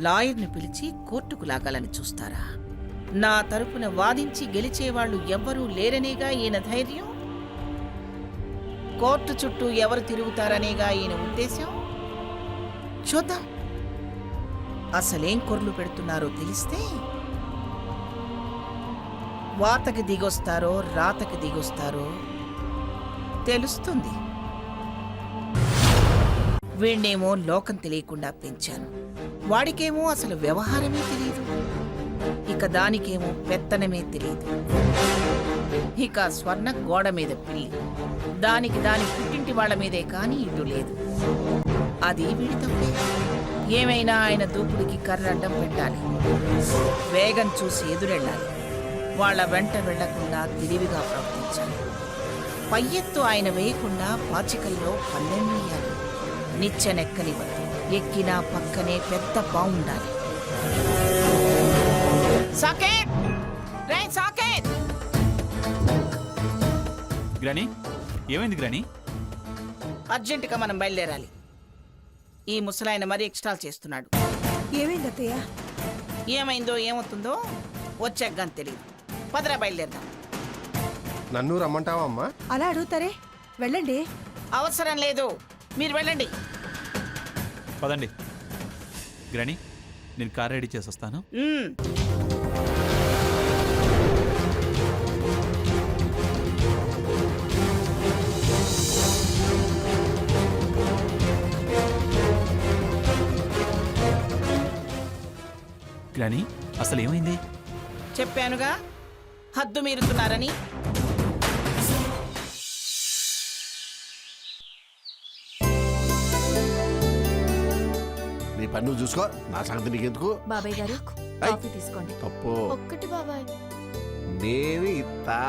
లాయర్ని పిలిచి కోర్టుకు లాగాలని చూస్తారా? నా తరపున వాదించి గెలిచేవాళ్లు ఎవ్వరూ లేరనేగా ఈయన ధైర్యం. కోర్టు చుట్టూ ఎవరు తిరుగుతారనేగా ఈయన ఉద్దేశం. చూద్దాం అసలేం కొర్లు పెడుతున్నారో తెలిస్తే వాతకి దిగొస్తారో రాతకి దిగొస్తారో తెలుస్తుంది. వీణ్ణేమో లోకం తెలియకుండా పెంచాను, వాడికేమో అసలు వ్యవహారమే తెలియదు. ఇక దానికేమో పెత్తనమే తెలియదు. ఇక స్వర్ణ గోడ మీద పిల్లి, దానికి దాని పుట్టింటి వాళ్ల మీదే కాని ఇటు లేదు. అది వీడి తప్పే. ఏమైనా ఆయన దూకుడికి కర్ర అడ్డం పెట్టాలి, వేగం చూసి ఎదురెళ్ళాలి, వాళ్ల వెంట వెళ్లకుండా తెలివిగా ప్రవర్తించాలి. పై ఎత్తు ఆయన వేయకుండా పాచికల్లో పల్లెం వేయాలి. నిచ్చెనెక్కనివ్వదు, ఎక్కినా పక్కనే పెద్ద బావుండాలి. సాకేత్ రే సాకేత్! గ్రాని, ఏమైంది గ్రాని? అర్జెంటుగా మనం బయలుదేరాలి. ఈ ముసలాయన మరీ ఎక్స్ట్రాల్ చేస్తున్నాడు. ఏమైంది అత్తయ్య? ఏమైందో ఏమవుతుందో వచ్చాక తెలియదు. పదరా బయలుదేరదాం. నన్ను రమ్మంటావా అమ్మా? అలా అడుగుతారే, వెళ్ళండి. అవసరం లేదు, మీరు వెళ్ళండి. పదండి గ్రాని, నేను కార్ రెడీ చేసి వస్తాను. గ్రాని, అసలు ఏమైంది? చెప్పానుగా హద్దు మీరుతున్నారని. నీ పని నువ్వు చూసుకో, నా సంగతి నీకెందుకు? బాబాయ్ గారు కాఫీ తీసుకోండి. తప్పు ఒక్కటి బాబాయ్. నేను ఇస్తా.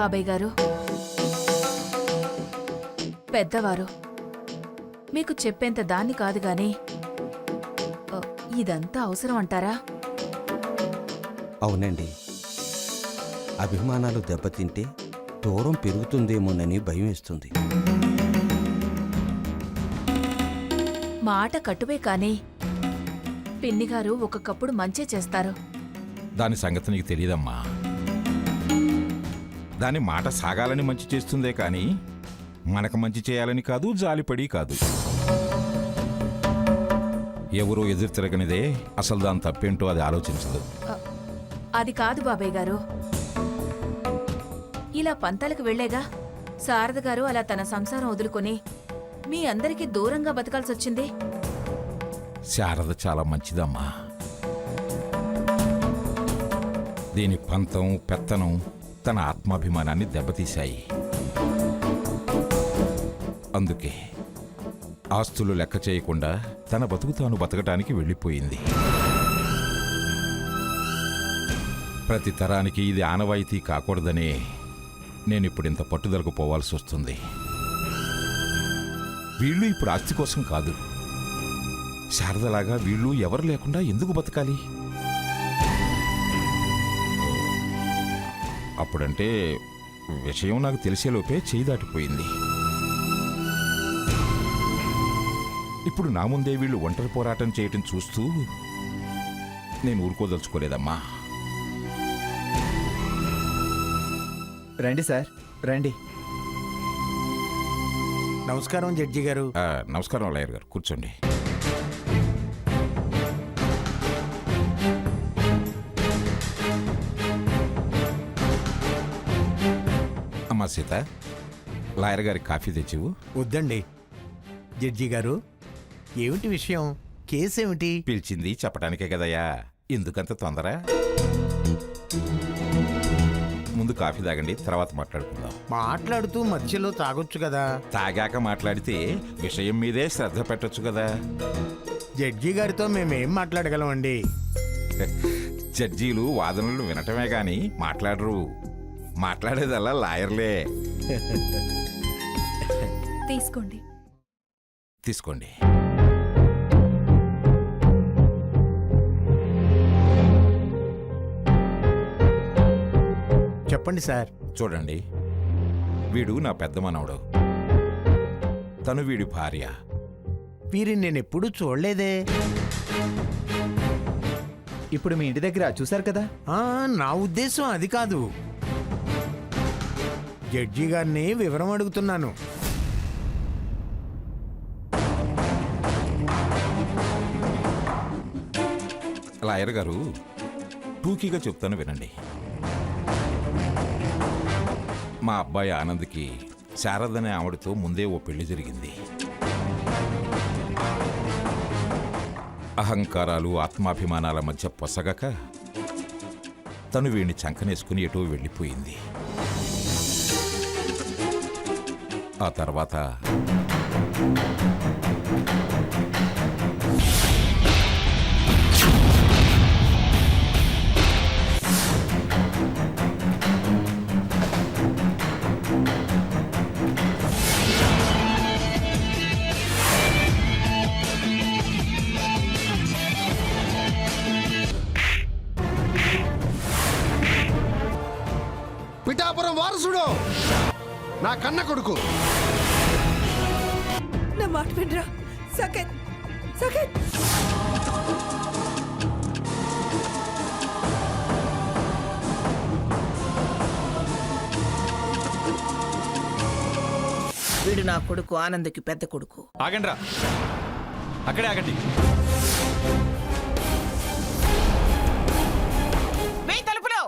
బాబాయ్ గారు, పెద్దవారు, మీకు చెప్పేంత దాన్ని కాదు గాని ఇదంతా అవసరం అంటారా? అవునండి, అభిమానాలు దెబ్బతింటే దూరం పెరుగుతుందేమోనని భయం వేస్తుంది. మాట కట్టువే కాని పిన్నిగారు ఒక్కొక్కప్పుడు మంచే చేస్తారు. దాని సంగతి నీకు తెలియదమ్మా. దాని మాట సాగాలని మంచి చేస్తుందే కాని మనకు మంచి చేయాలని కాదు, జాలిపడి కాదు. ఎవరో ఎదురు తిరగనిదే అసలు దాని తప్పేంటో అది ఆలోచించదు. అది కాదు బాబాయ్ గారు, ఇలా పంతాలకు వెళ్లేగా శారద గారు అలా తన సంసారం వదులుకొని మీ అందరికీ దూరంగా బతకాల్సొచ్చింది. శారద చాలా మంచిదమ్మా. దీని పంతం పెత్తనం తన ఆత్మాభిమానాన్ని దెబ్బతీశాయి. అందుకే ఆస్తులు లెక్క చేయకుండా తన బతుకు తాను బతకటానికి వెళ్ళిపోయింది. ప్రతి తరానికి ఇది ఆనవాయితీ కాకూడదనే నేనిప్పుడింత పట్టుదలకు పోవాల్సి వస్తుంది. వీళ్ళు ఇప్పుడు ఆస్తి కోసం కాదు, శారదలాగా వీళ్ళు ఎవరు లేకుండా ఎందుకు బతకాలి? అప్పుడంటే విషయం నాకు తెలిసేలోపే చేయి దాటిపోయింది. ఇప్పుడు నా ముందే వీళ్ళు ఒంటరి పోరాటం చేయటం చూస్తూ నేను ఊరుకోదలుచుకోలేదమ్మా. రండి సార్, రండి. నమస్కారం జడ్జి గారు. నమస్కారం లాయర్ గారు, కూర్చోండి. అమ్మా సీత, లాయర్ గారికి కాఫీ తెచ్చివు. వద్దండి జడ్జి గారు, ఏమిటి విషయం? కేసేమిటి? పిలిచింది చెప్పడానికే కదయ్యా, ఎందుకంత తొందర? ముందు కాఫీ తాగండి, తర్వాత మాట్లాడుకుందాం. మాట్లాడుతూ మధ్యలో తాగొచ్చు కదా. తాగాక మాట్లాడితే విషయం మీదే శ్రద్ధ పెట్టొచ్చు కదా. జడ్జి గారితో మేమేం మాట్లాడగలమండి? జడ్జీలు వాదనలు వినటమే గాని మాట్లాడరు. మాట్లాడేదల్లా లాయర్లే. తీసుకోండి. తీసుకోండి. చెప్పండి సార్. చూడండి, వీడు నా పెద్ద మనవడు. తను వీడి భార్య. వీరిని నేను ఎప్పుడూ చూడలేదే. ఇప్పుడు మీ ఇంటి దగ్గర చూశారు కదా. ఆ, నా ఉద్దేశం అది కాదు. జడ్జి గారిని వివరం అడుగుతున్నాను. లాయర్ గారు, టూకీగా చెప్తాను వినండి. మా అబ్బాయి ఆనంద్కి శారదనే ఆవిడతో ముందే ఓ పెళ్లి జరిగింది. అహంకారాలు ఆత్మాభిమానాల మధ్య పొసగక తను వీడిని చంకనేసుకుని ఎటో వెళ్ళిపోయింది. ఆ తర్వాత పిఠాపురం వారసుడు, నా కన్న కొడుకు. నా మాట వినరా సకేత్ సకేత్. వీడు నా కొడుకు ఆనంద్కి పెద్ద కొడుకు. ఆగండి రా, అక్కడే ఆగండి. వేయి తలుపులో.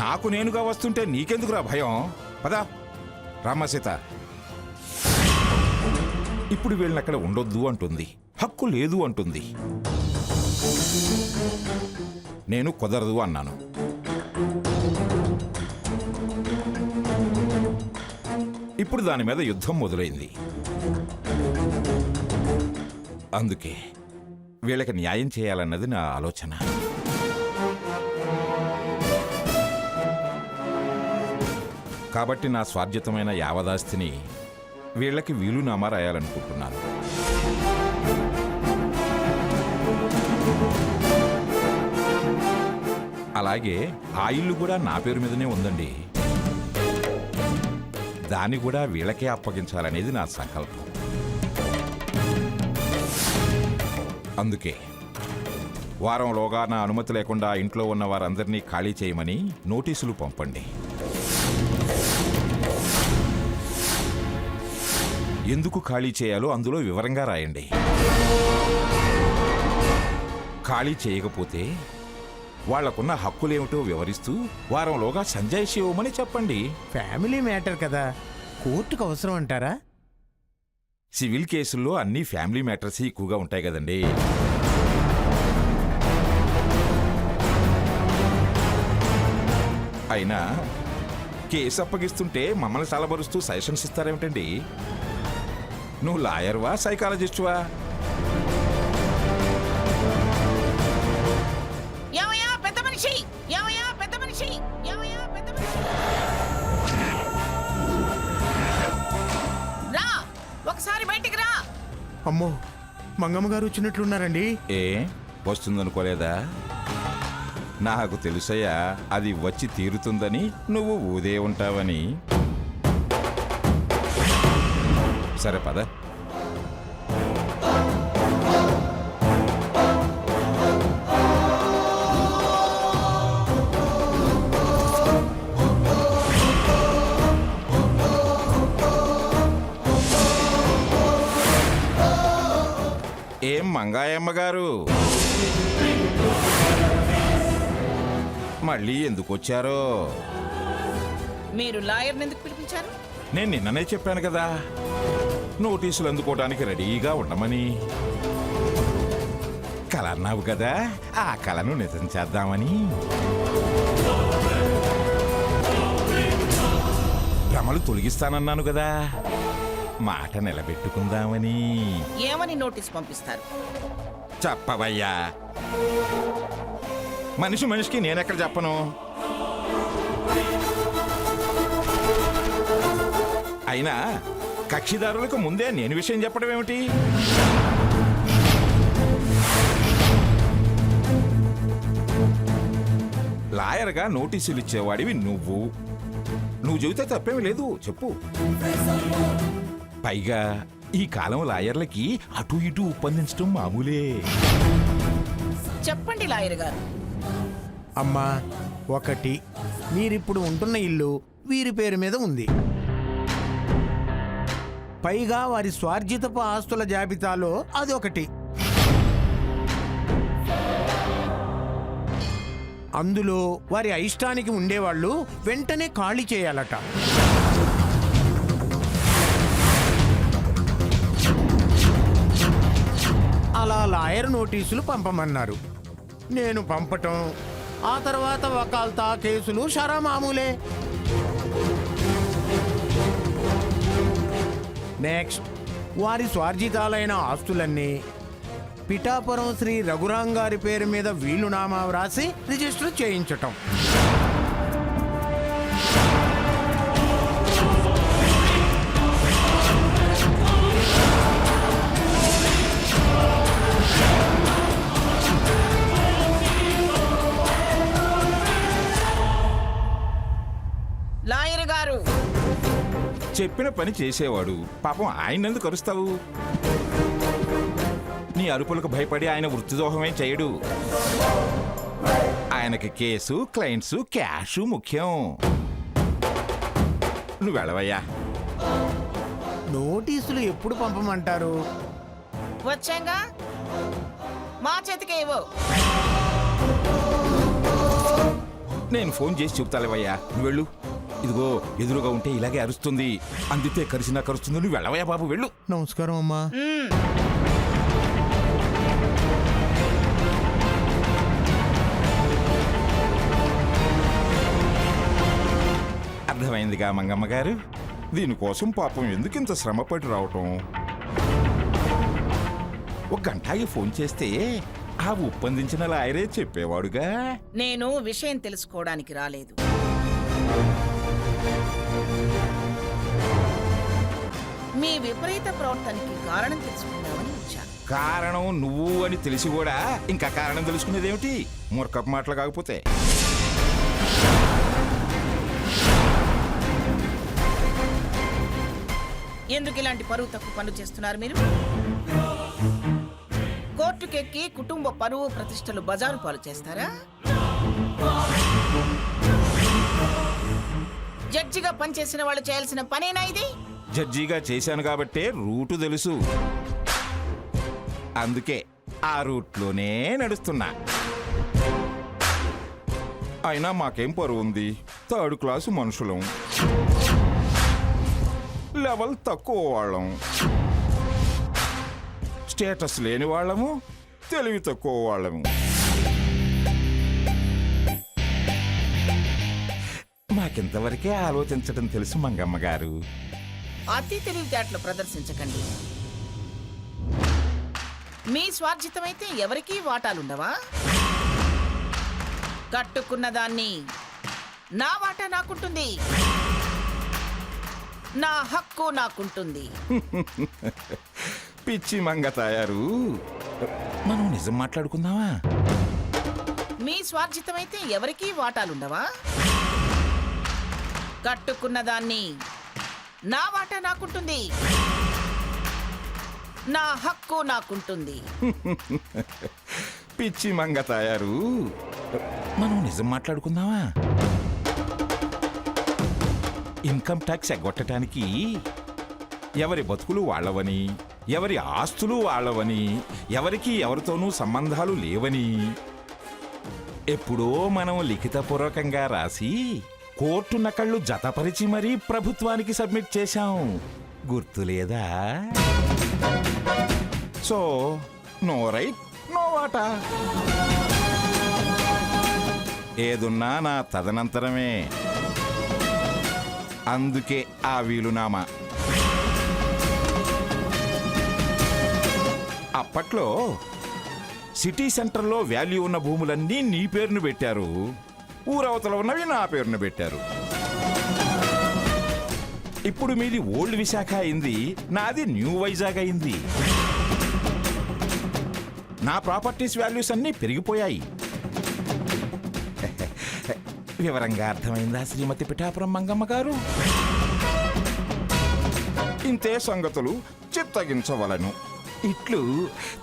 నాకు నేనుగా వస్తుంటే నీకెందుకురా భయం? పదా రామ్మ సీత. ఇప్పుడు వీళ్ళని అక్కడ ఉండొద్దు అంటుంది, హక్కు లేదు అంటుంది. నేను కుదరదు అన్నాను. ఇప్పుడు దాని మీద యుద్ధం మొదలైంది. అందుకే వీళ్ళకి న్యాయం చేయాలన్నది నా ఆలోచన. కాబట్టి నా స్వార్జితమైన యావదాస్తిని వీళ్ళకి వీలునామా రాయాలనుకుంటున్నాను. అలాగే ఆ ఇల్లు కూడా నా పేరు మీదనే ఉందండి. దాన్ని కూడా వీళ్ళకే అప్పగించాలనేది నా సంకల్పం. అందుకే వారంలోగా నా అనుమతి లేకుండా ఇంట్లో ఉన్న వారందరినీ ఖాళీ చేయమని నోటీసులు పంపండి. ఎందుకు ఖాళీ చేయాలో అందులో వివరంగా రాయండి. ఖాళీ చేయకపోతే వాళ్లకున్న హక్కులేమిటో వివరిస్తూ వారంలోగా సంజాయిషి ఇవ్వమని చెప్పండి. ఫ్యామిలీ మ్యాటర్ కదా, కోర్టుకు అవసరం అంటారా? సివిల్ కేసుల్లో అన్ని ఫ్యామిలీ మ్యాటర్స్ ఎక్కువగా ఉంటాయి కదండి. అయినా కేసు అప్పగిస్తుంటే మమ్మల్ని సలబరుస్తూ సజెషన్స్ ఇస్తారేమిటండి? నువ్వు లాయర్వా, సైకాలజిస్టువా? ఏమయ్యా పెద్ద మనిషి, ఏమయ్యా పెద్ద మనిషి, ఏమయ్యా పెద్ద మనిషి. రా, ఒకసారి బయటికి రా. అమ్మో, మంగమ్మ గారు వచ్చినట్లున్నారండి. ఏ వస్తుందనుకోలేదా? నాకు తెలుసయ్యా, అది వచ్చి తీరుతుందని. నువ్వు ఊదే ఉంటావని. సరే పద. ఏం మంగాయమ్మ గారు, మళ్ళీ ఎందుకు వచ్చారో? మీరు లాయర్ని ఎందుకు పిలిపించారు? నేను నిన్ననే చెప్పాను కదా, నోటీసులు అందుకోవడానికి రెడీగా ఉండమని. కల అన్నావు కదా, ఆ కలను నిజం చేద్దామని. భ్రమలు తొలగిస్తానన్నాను కదా, మాట నిలబెట్టుకుందామని. ఏమని నోటీస్ పంపిస్తారు? చెప్పవయ్యా. మనిషి మనిషికి నేనెక్కడ చెప్పను? అయినా కక్షిదారులకు ముందే నేను విషయం చెప్పడం ఏమిటి? లాయర్గా నోటీసులు ఇచ్చేవాడివి నువ్వు చెబితే తప్పేమీ లేదు, చెప్పు. పైగా ఈ కాలం లాయర్లకి అటు ఇటు ఒప్పందించడం మామూలే. చెప్పండి లాయర్ గారు. అమ్మా, ఒకటి, మీరిప్పుడు ఉంటున్న ఇల్లు వీరి పేరు మీద ఉంది. పైగా వారి స్వార్జితపు ఆస్తుల జాబితాలో అదొకటి. అందులో వారి అయిష్టానికి ఉండేవాళ్ళు వెంటనే ఖాళీ చేయాలట. అలా లాయర్ నోటీసులు పంపమన్నారు. నేను పంపటం, ఆ తర్వాత వకాల్తా కేసులు షరామామూలే. నెక్స్ట్, వారి స్వార్జితాలైన ఆస్తులన్నీ పిఠాపురం శ్రీ రఘురాం గారి పేరు మీద వీలునామా వ్రాసి రిజిస్టర్ చేయించటం. లాయర్ గారు, చెప్పిన పని చేసేవాడు పాపం ఆయన ఎందుకు అరుస్తావు? నీ అరుపులకు భయపడి ఆయన వృత్తిదోహమే చేయడు. ఆయనకి కేసు, క్లయింట్స్, క్యాష్ ముఖ్యం. నువ్వు వెళ్ళవయ్యా. నోటీసులు ఎప్పుడు పంపమంటారు? వచ్చాంగా, మా చేతికే ఇవ్వు. నేను ఫోన్ చేసి చెప్తాలేవయ్యా, నువ్వు వెళ్ళు. ఇదిగో ఎదురుగా ఉంటే ఇలాగే అరుస్తుంది, అందితే కరిసినా కరుస్తుంది. నువ్వు వెళ్ళవయ్యా బాబు, వెళ్ళు. నమస్కారం అమ్మా. అర్థమైందిగా మంగమ్మ గారు, దీనికోసం పాపం ఎందుకు ఇంత శ్రమపడి రావటం? ఒక గంటకి ఫోన్ చేస్తే ఆ ఒప్పందించిన లాయరే చెప్పేవాడుగా. నేను విషయం తెలుసుకోవడానికి రాలేదు. మీ విపరీత ప్రవర్తనకి కారణం తెలుసుకుందామని వచ్చాను. కారణం నువ్వు అని తెలిసి కూడా ఇంకా కారణం తెలుసుకునేదేమిటి? మూర్ఖపు మాటలు కాకపోతే. ఎందుకు ఇలాంటి పరువు తక్కువ పనులు చేస్తున్నారు మీరు? కోర్టుకెక్కి కుటుంబ పరువు ప్రతిష్టలు బజారు పాలు చేస్తారా? జడ్జిగా పనిచేసిన వాళ్ళు చేయాల్సిన పనేనా ఇది? జడ్జిగా చేశాను కాబట్టే రూటు తెలుసు, అందుకే ఆ రూట్లోనే నడుస్తున్నా. అయినా మాకేం పరువు ఉంది? థర్డ్ క్లాసు మనుషులం, లెవెల్ తక్కువ వాళ్ళం, స్టేటస్ లేని వాళ్ళము, తెలివి తక్కువ వాళ్ళము. మాకింతవరకే ఆలోచించడం తెలుసు మంగమ్మ గారు. అతి తెలివితేటలు ప్రదర్శించకండి. మీ స్వార్జితమైతే ఎవరికీ వాటాలుండవా? కట్టుకున్న దాన్ని నా వాటా నాకుంటుంది, నా హక్కు నాకుంటుంది. పిచ్చి మంగ తయారు. మనం నిజం మాట్లాడుకుందామా? మీ స్వార్జితమైతే ఎవరికీ వాటాలుండవా? కట్టుకున్న దాన్ని నా వాటా నాకుంటుంది, నా హక్కు నాకుంటుంది. పిచ్చి మంగ తయారు. మనం నిజం మాట్లాడుకుందామా? ఇన్కమ్ ట్యాక్స్ ఎగ్గొట్టడానికి ఎవరి బతుకులు వాళ్ళవని, ఎవరి ఆస్తులు వాళ్ళవని, ఎవరికి ఎవరితోనూ సంబంధాలు లేవని ఎప్పుడో మనం లిఖితపూర్వకంగా రాసి కోర్టు నకళ్ళు జతపరిచి మరీ ప్రభుత్వానికి సబ్మిట్ చేశాం, గుర్తులేదా? సో నో రైట్, నో వాటా. ఏదున్నా నా తదనంతరమే. అందుకే ఆ వీలునామా. అప్పట్లో సిటీ సెంటర్లో వాల్యూ ఉన్న భూములన్నీ నీ పేరును పెట్టారు, ఊరవతల ఉన్నవి నా పేరును పెట్టారు. ఇప్పుడు మీది ఓల్డ్ విశాఖ అయింది, నాది న్యూ వైజాగ్ అయింది. నా ప్రాపర్టీస్ వాల్యూస్ అన్నీ పెరిగిపోయాయి. వివరంగా అర్థమైందా శ్రీమతి పిఠాపురం మంగమ్మ గారు? ఇంతే సంగతులు చిత్తగించవలను. ఇట్లు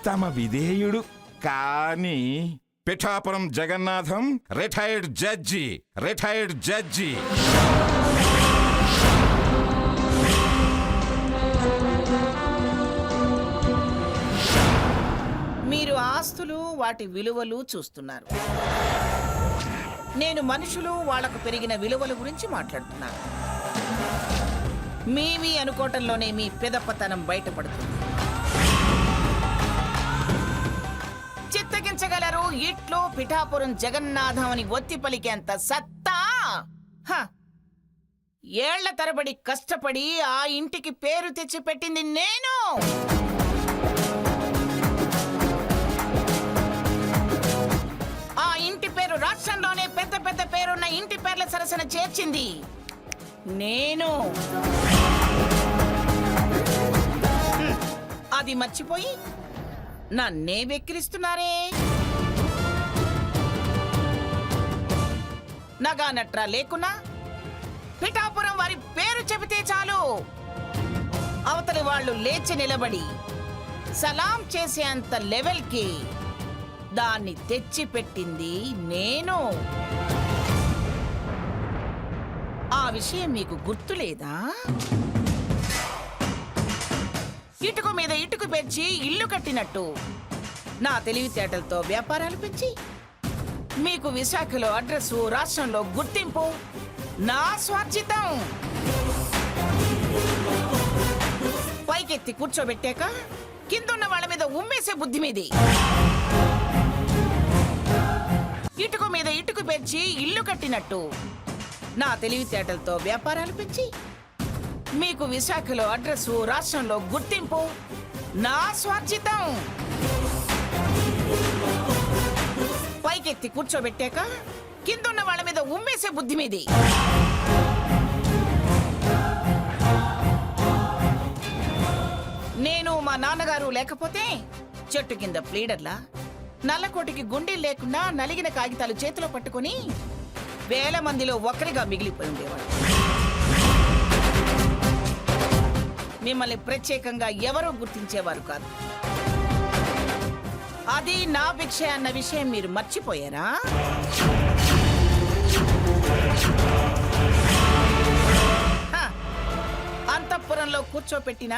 తమ విధేయుడు కాని పిఠాపురం జగన్నాథం రిటైర్డ్ జడ్జి. మీరు ఆస్తులు వాటి విలువలు చూస్తున్నారు. నేను మనుషులు వాళ్లకు పెరిగిన విలువల గురించి మాట్లాడుతున్నాను. మీవి అనుకోవటంలోనే మీ పెదపతనం బయటపడుతుంది. చిత్తగించగలరు ఇట్లో పిఠాపురం జగన్నాథం అని ఒత్తి పలికేంత సత్తా? హ! ఏళ్ల తరబడి కష్టపడి ఆ ఇంటికి పేరు తెచ్చిపెట్టింది నేను. ఆ ఇంటి పేరు రాష్ట్రంలోనే పెద్ద పెద్ద పేరున్న ఇంటి పేర్ల సరసన చేర్చింది నేను. అది మర్చిపోయి నన్నే వెక్కిరిస్తున్నారే. నగా నట్రా లేకున్నా పిఠాపురం వారి పేరు చెబితే చాలు అవతలి వాళ్ళు లేచి నిలబడి సలాం చేసేంత లెవెల్కి దాన్ని తెచ్చిపెట్టింది నేను. ఆ విషయం మీకు గుర్తులేదా? ఇటుక మీద ఇటుకు పెంచి ఇల్లు కట్టినట్టు నా తెలివితేటలతో వ్యాపారాలు పెంచి మీకు విశాఖలో అడ్రస్, రాష్ట్రంలో గుర్తింపు నా స్వార్జితం. పైకెత్తి కూర్చోబెట్టాక కిందున్న వాళ్ళ మీద ఉమ్మేసే బుద్ధి మీది. ఇటుక మీద ఇటుకు పెంచి ఇల్లు కట్టినట్టు నా తెలివితేటలతో వ్యాపారాలు పెంచి మీకు విశాఖలో అడ్రస్, రాష్ట్రంలో గుర్తింపు నా స్వార్జితం. పైకెత్తి కూర్చోబెట్టాక కిందున్న వాళ్ళ మీద ఉమ్మేసే బుద్ధి మీది. నేను మా నాన్నగారు లేకపోతే చెట్టు కింద ప్లీడర్లా నల్లకోటికి గుండీలు లేకుండా నలిగిన కాగితాలు చేతిలో పట్టుకుని వేల మందిలో ఒక్కరిగా మిగిలిపోయి ఉండేవాడు. మిమ్మల్ని ప్రత్యేకంగా ఎవరూ గుర్తించేవారు కాదు. అది నా భిక్ష అన్న విషయం మీరు మర్చిపోయారా? అంతఃపురంలో కూర్చోపెట్టిన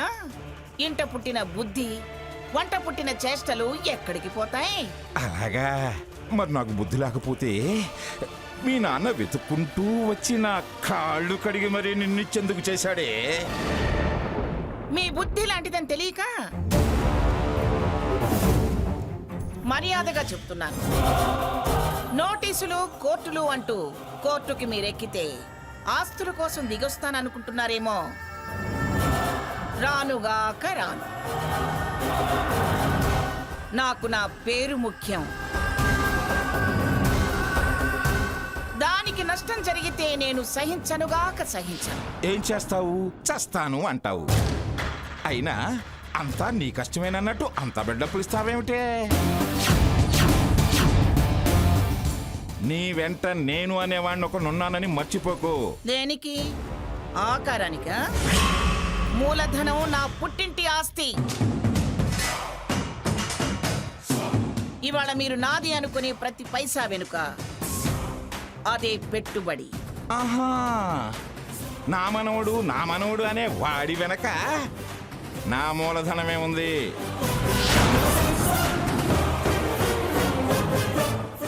ఇంట పుట్టిన బుద్ధి, వంట పుట్టిన చేష్టలు ఎక్కడికి పోతాయి? అలాగా? మరి నాకు బుద్ధి లేకపోతే మీ నాన్న వెతుక్కుంటూ వచ్చి నా కాళ్ళు కడిగి మరీ నిన్నిచ్చేందుకు చేశాడే. మీ బుద్ధి లాంటిదని తెలియక మర్యాదగా చెప్తున్నాను. నోటీసులు, కోర్టులు అంటూ కోర్టుకి మీరెక్కితే ఆస్తుల కోసం దిగొస్తాననుకుంటున్నారేమో. రానుగాక రాను. నాకు నా పేరు ముఖ్యం. దానికి నష్టం జరిగితే నేను సహించనుగాక సహించను. ఏం చేస్తావు? చస్తాను అంటావు. అయినా అంతా నీ కష్టమేనన్నట్టు అంత బిడ్డప్పులు ఇస్తావేమిటే? నీ వెంట నేను అనేవాడిని ఒకనున్నానని మర్చిపోకు. దేనికి? ఆకారానికా? మూలధనం నా పుట్టింటి ఆస్తి. ఇవాళ మీరు నాది అనుకునే ప్రతి పైసా వెనుక అదే పెట్టుబడి. ఆహా, నా మనవడు అనే వాడి వెనక నా మూలధనమే ఉంది.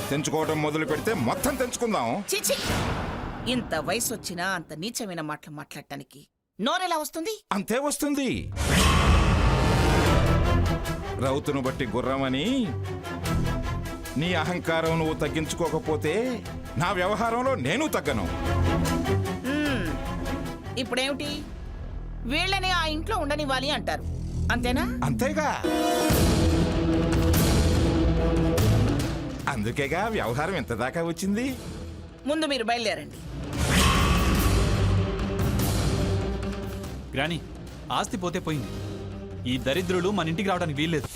తెంచుకోవటం మొదలు పెడితే మొత్తం తెంచుకుందాం. చిచి, ఇంత వయసు వచ్చినా అంత నీచమైన మాటలు మాట్లాడటానికి నోరెలా వస్తుంది? అంతే వస్తుంది. రౌతును బట్టి గుర్రమని నీ అహంకారం నువ్వు తగ్గించుకోకపోతే నా వ్యవహారంలో నేను తగ్గను. ఇప్పుడేమిటి? వీళ్ళని ఆ ఇంట్లో ఉండనివ్వాలి అంటారు, అంతేనా? అంతేగా. అందుకేగా వ్యవహారం ఎంత దాకా వచ్చింది. ముందు మీరు బయలుదేరండి. గ్రాని, ఆస్తి పోతే పోయింది. ఈ దరిద్రులు మన ఇంటికి రావడానికి వీల్లేదు.